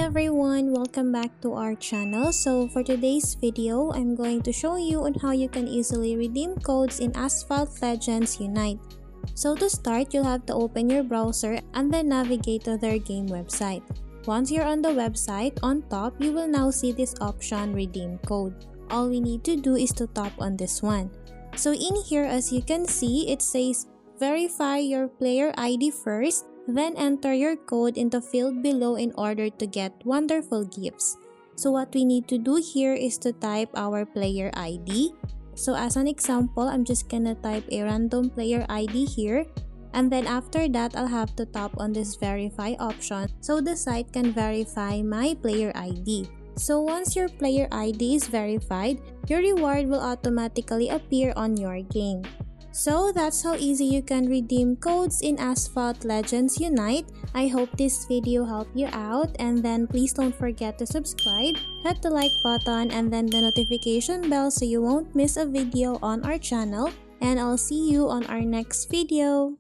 everyone, welcome back to our channel. So for today's video, I'm going to show you on how you can easily redeem codes in Asphalt Legends Unite. So to start, you'll have to open your browser and then navigate to their game website. Once you're on the website, on top, you will now see this option redeem code. All we need to do is to tap on this one. So in here, as you can see, it says verify your player ID first, then enter your code in the field below in order to get wonderful gifts. So what we need to do here is to type our player ID. So as an example, I'm just gonna type a random player ID here. And then after that, I'll have to tap on this verify option so the site can verify my player ID. So once your player ID is verified, your reward will automatically appear on your game. So that's how easy you can redeem codes in Asphalt Legends Unite. I hope this video helped you out, and then please don't forget to subscribe, hit the like button and then the notification bell so you won't miss a video on our channel, and I'll see you on our next video.